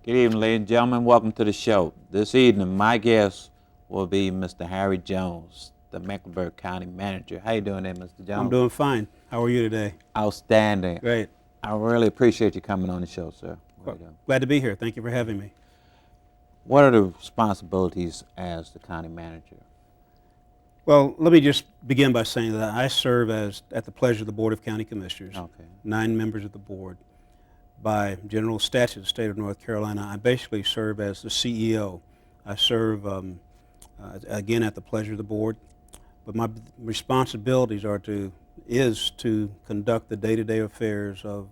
Good evening, ladies and gentlemen. Welcome to the show. This evening, my guest will be Mr. Harry Jones, the Mecklenburg County Manager. How you doing there, Mr. Jones? I'm doing fine. How are you today? Outstanding. Great. I really appreciate you coming on the show, sir. Glad to be here. Thank you for having me. What are the responsibilities as the county manager? Well, let me just begin by saying that I serve at the pleasure of the Board of County Commissioners, Okay. 9 members of the board. By general statute of the state of North Carolina, I basically serve as the CEO. I serve, again, at the pleasure of the board, but my responsibilities is to conduct the day-to-day affairs of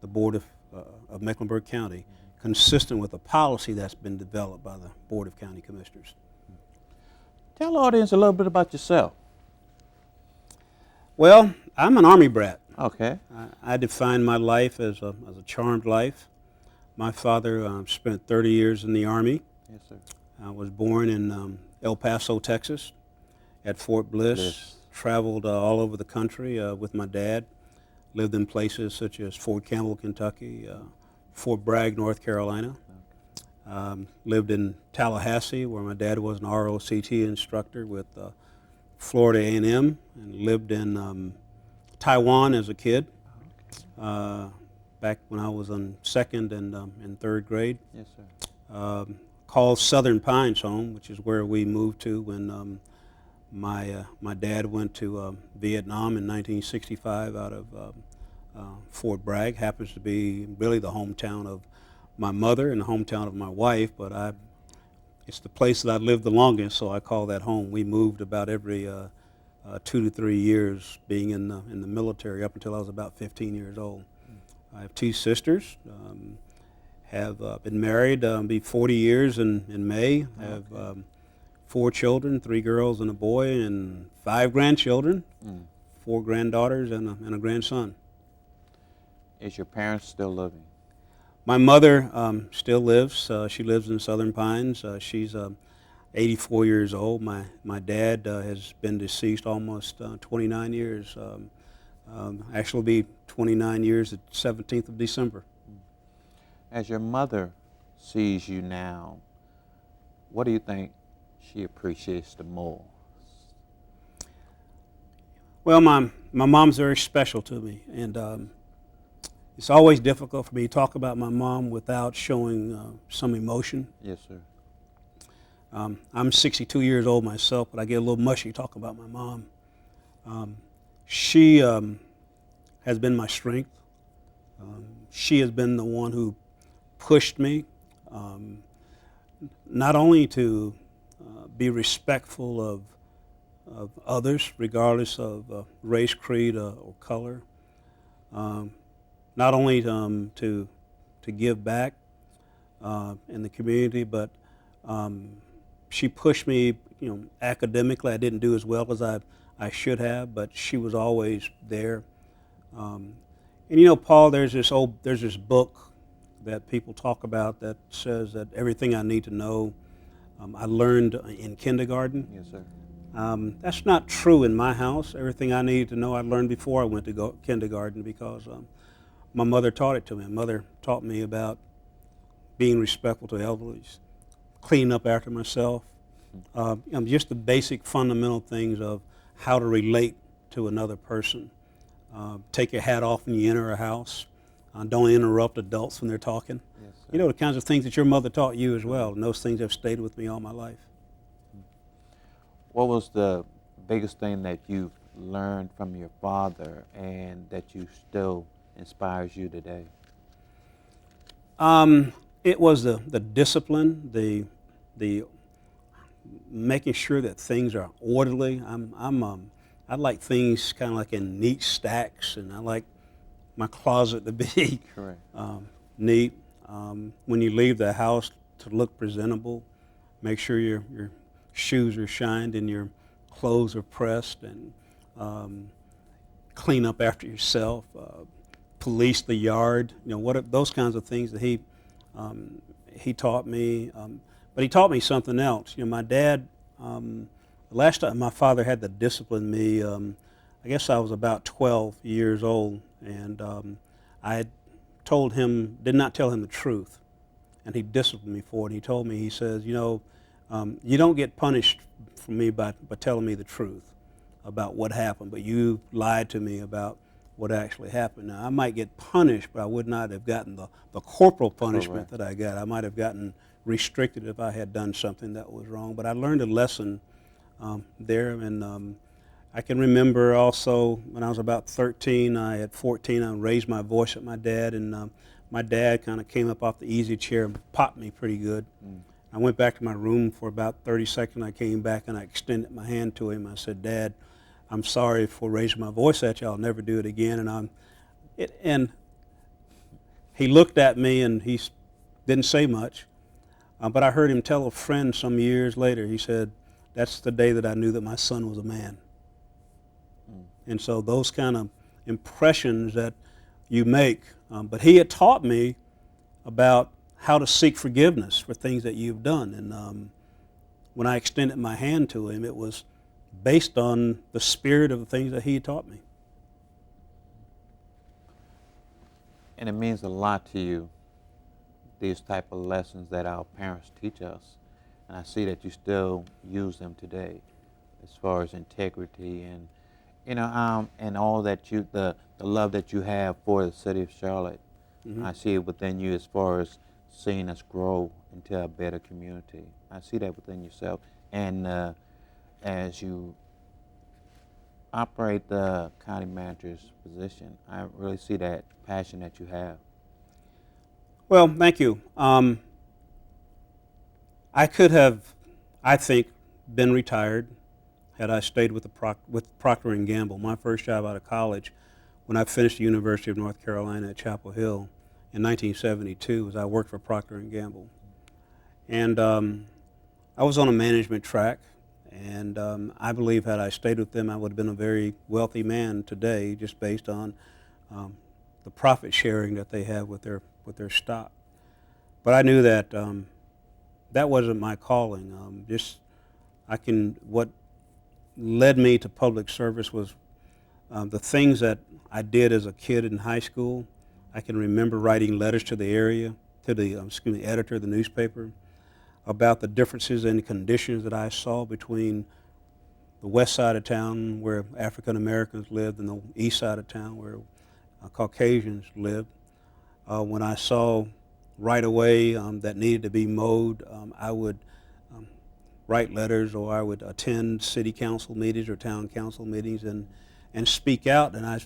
the Board of Mecklenburg County, consistent with the policy that's been developed by the Board of County Commissioners. Tell the audience a little bit about yourself. Well, I'm an Army brat. Okay. I define my life as a charmed life. My father spent 30 years in the Army. Yes, sir. I was born in El Paso, Texas, at Fort Bliss. Traveled all over the country with my dad. Lived in places such as Fort Campbell, Kentucky, Fort Bragg, North Carolina. Lived in Tallahassee, where my dad was an ROCT instructor with Florida A&M, and lived in Taiwan as a kid, back when I was in second and third grade. Yes, sir. Called Southern Pines home, which is where we moved to when my dad went to Vietnam in 1965 out of Fort Bragg. Happens to be really the hometown of my mother and the hometown of my wife, but it's the place that I lived the longest, so I call that home. We moved about every 2 to 3 years, being in the military up until I was about 15 years old. I have 2 sisters. Have been married, be 40 years in May. Have 4 children, 3 girls and a boy, and 5 grandchildren, 4 granddaughters and a grandson. Is your parents still living? My mother still lives. She lives in Southern Pines. She's 84 years old. My dad has been deceased almost 29 years. Actually, be 29 years the 17th of December. As your mother sees you now, what do you think she appreciates the most? Well, my mom's very special to me, and it's always difficult for me to talk about my mom without showing some emotion. Yes, sir. I'm 62 years old myself, but I get a little mushy talking about my mom. She has been my strength. She has been the one who pushed me, not only to be respectful of others, regardless of race, creed, or color, not only to give back in the community, but she pushed me, academically. I didn't do as well as I should have, but she was always there. And Paul, there's this book that people talk about that says that everything I need to know, I learned in kindergarten. Yes, sir. That's not true in my house. Everything I needed to know, I learned before I went to kindergarten because my mother taught it to me. My mother taught me about being respectful to elders, cleaning up after myself, just the basic fundamental things of how to relate to another person. Take your hat off when you enter a house. Don't interrupt adults when they're talking. Yes, sir. The kinds of things that your mother taught you as well, and those things have stayed with me all my life. What was the biggest thing that you've learned from your father and that you still inspires you today? It was the discipline, the making sure that things are orderly. I like things kind of like in neat stacks, and I like my closet to be Correct. Neat. When you leave the house, to look presentable, make sure your shoes are shined and your clothes are pressed, and clean up after yourself. Police the yard. Those kinds of things that he taught me. But he taught me something else. My dad. Last time my father had to discipline me, I guess I was about 12 years old, and I did not tell him the truth. and he disciplined me for it. He told me, he says, you don't get punished for me by telling me the truth about what happened, but you lied to me about what actually happened. Now, I might get punished, but I would not have gotten the corporal punishment that I got. I might have gotten restricted if I had done something that was wrong, but I learned a lesson there, and I can remember also when I was about 13, at 14, I raised my voice at my dad, and my dad kind of came up off the easy chair and popped me pretty good. I went back to my room for about 30 seconds. I came back and I extended my hand to him. I said, "Dad, I'm sorry for raising my voice at you. I'll never do it again." And he looked at me and he didn't say much, but I heard him tell a friend some years later. He said, "That's the day that I knew that my son was a man." And so those kind of impressions that you make, but he had taught me about how to seek forgiveness for things that you've done. And when I extended my hand to him, it was based on the spirit of the things that he had taught me. And it means a lot to you, these type of lessons that our parents teach us. And I see that you still use them today as far as integrity and, and all that the love that you have for the city of Charlotte. Mm-hmm. I see it within you as far as seeing us grow into a better community. I see that within yourself. And as you operate the county manager's position, I really see that passion that you have. Well, thank you. I could have, I think, been retired had I stayed with Procter & Gamble. My first job out of college, when I finished the University of North Carolina at Chapel Hill in 1972, was I worked for Procter & Gamble. And I was on a management track, and I believe had I stayed with them, I would have been a very wealthy man today, just based on the profit sharing that they have with their stock. But I knew that that wasn't my calling. What led me to public service was the things that I did as a kid in high school. I can remember writing letters to the editor of the newspaper about the differences in conditions that I saw between the west side of town where African Americans lived and the east side of town where Caucasians lived. When I saw right away that needed to be mowed, I would write letters, or I would attend city council meetings or town council meetings and speak out. And I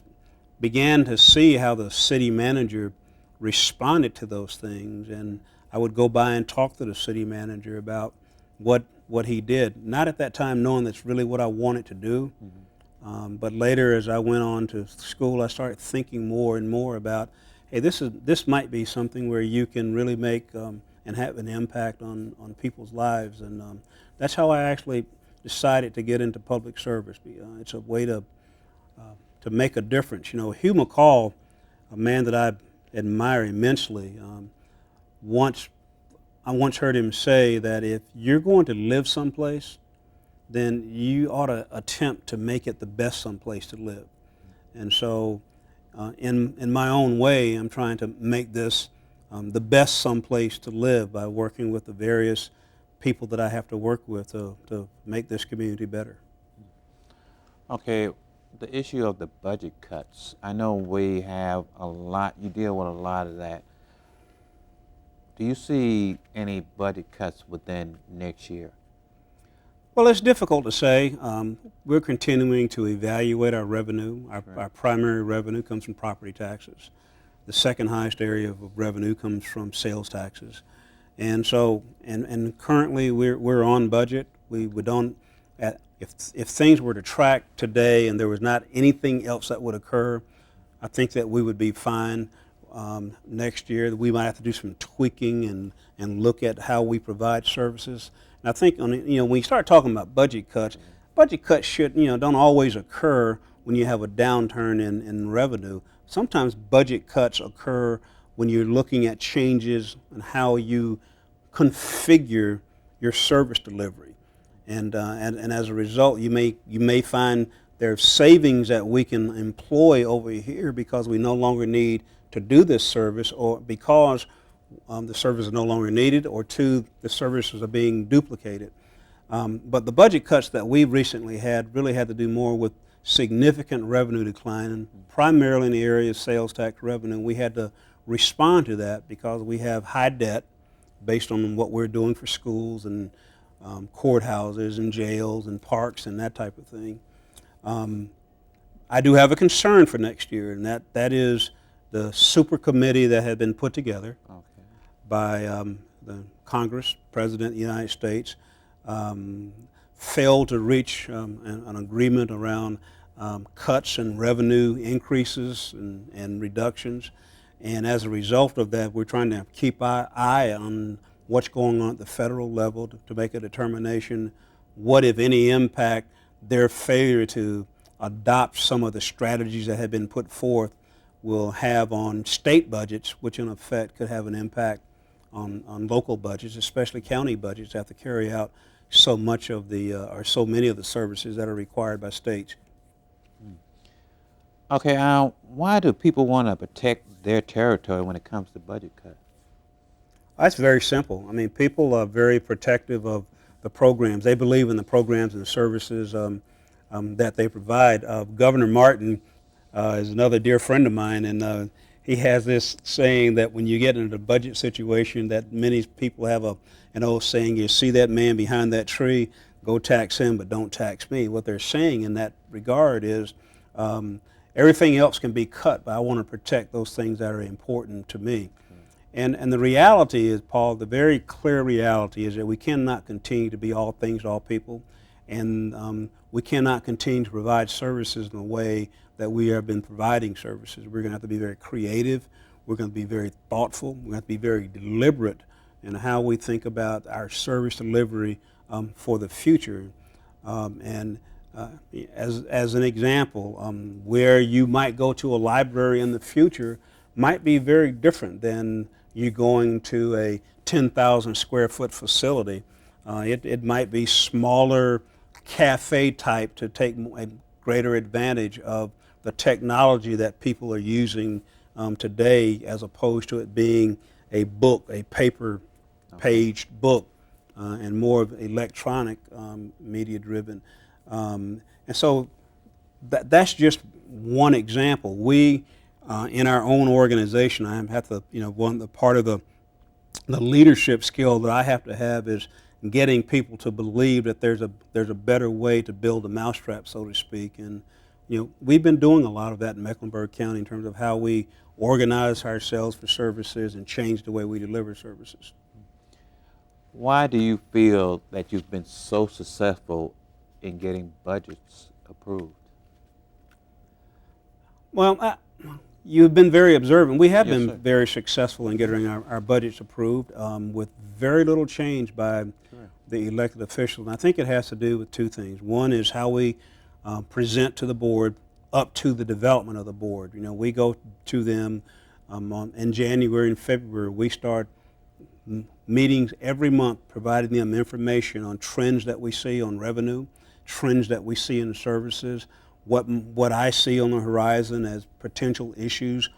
began to see how the city manager responded to those things. And I would go by and talk to the city manager about what he did. Not at that time knowing that's really what I wanted to do. Mm-hmm. But later, as I went on to school, I started thinking more and more about, hey, this might be something where you can really make and have an impact on people's lives. And that's how I actually decided to get into public service. It's a way to make a difference. Hugh McCall, a man that I admire immensely, I once heard him say that if you're going to live someplace, then you ought to attempt to make it the best someplace to live. And so in my own way, I'm trying to make this the best someplace to live by working with the various people that I have to work with to make this community better. Okay, the issue of the budget cuts. I know we have a lot, you deal with a lot of that. Do you see any budget cuts within next year? Well, it's difficult to say. We're continuing to evaluate our revenue. Our primary revenue comes from property taxes. The second highest area of revenue comes from sales taxes. And so, and currently we're on budget. We don't, if things were to track today and there was not anything else that would occur, I think that we would be fine. Next year, we might have to do some tweaking and look at how we provide services. And I think when you start talking about budget cuts should don't always occur when you have a downturn in revenue. Sometimes budget cuts occur when you're looking at changes in how you configure your service delivery, and as a result, you may find there's savings that we can employ over here because we no longer need to do this service, or because the services are no longer needed, or two, the services are being duplicated. But the budget cuts that we recently had really had to do more with significant revenue decline, primarily in the area of sales tax revenue. We had to respond to that because we have high debt based on what we're doing for schools and courthouses and jails and parks and that type of thing. I do have a concern for next year, and that is the super committee that had been put together by the Congress, President of the United States, failed to reach an agreement around cuts and revenue increases and reductions. And as a result of that, we're trying to keep our eye on what's going on at the federal level to make a determination what, if any, impact their failure to adopt some of the strategies that have been put forth will have on state budgets, which in effect could have an impact on local budgets, especially county budgets, that have to carry out so much of the, or so many of the services that are required by states. Okay, why do people want to protect their territory when it comes to budget cuts? That's very simple. I mean, people are very protective of the programs. They believe in the programs and the services that they provide. Governor Martin is another dear friend of mine, and he has this saying that when you get into the budget situation, that many people have an old saying, you see that man behind that tree, go tax him, but don't tax me. What they're saying in that regard is everything else can be cut, but I want to protect those things that are important to me. And the reality is, Paul, the very clear reality is that we cannot continue to be all things to all people, and we cannot continue to provide services in a way that we have been providing services. We're going to have to be very creative. We're going to be very thoughtful. We're going to have to be very deliberate in how we think about our service delivery for the future. As an example, where you might go to a library in the future might be very different than you going to a 10,000 square foot facility. It might be smaller cafe type to take a greater advantage of the technology that people are using today, as opposed to it being a book, a paper paged book, and more of electronic media driven. And so that's just one example. We in our own organization, I have to, one part of the leadership skill that I have to have is getting people to believe that there's a better way to build a mousetrap, so to speak. And we've been doing a lot of that in Mecklenburg County in terms of how we organize ourselves for services and change the way we deliver services. Why do you feel that you've been so successful in getting budgets approved? Well, you've been very observant. We have been sir. very successful in getting our budgets approved with very little change by the elected officials. And I think it has to do with two things. One is how we present to the board up to the development of the board. We go to them in January and February. We start meetings every month providing them information on trends that we see on revenue, trends that we see in services, what I see on the horizon as potential issues,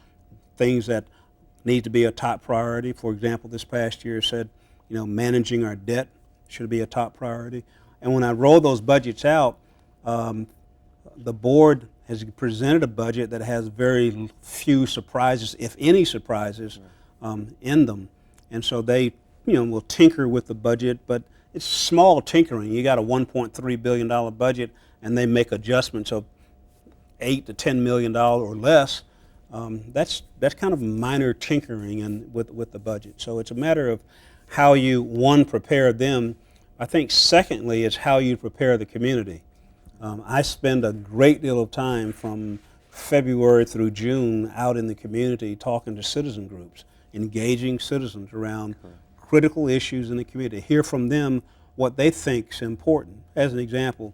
things that need to be a top priority. For example, this past year said, managing our debt should be a top priority. And when I roll those budgets out, the board has presented a budget that has very few surprises, if any surprises, in them. And so they, will tinker with the budget, but it's small tinkering. You got a $1.3 billion budget, and they make adjustments of $8 to $10 million or less. That's kind of minor tinkering with the budget. So it's a matter of how you, one, prepare them. I think secondly is how you prepare the community. I spend a great deal of time from February through June out in the community talking to citizen groups, engaging citizens around critical issues in the community, hear from them what they think is important. As an example,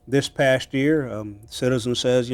this past year, citizen says,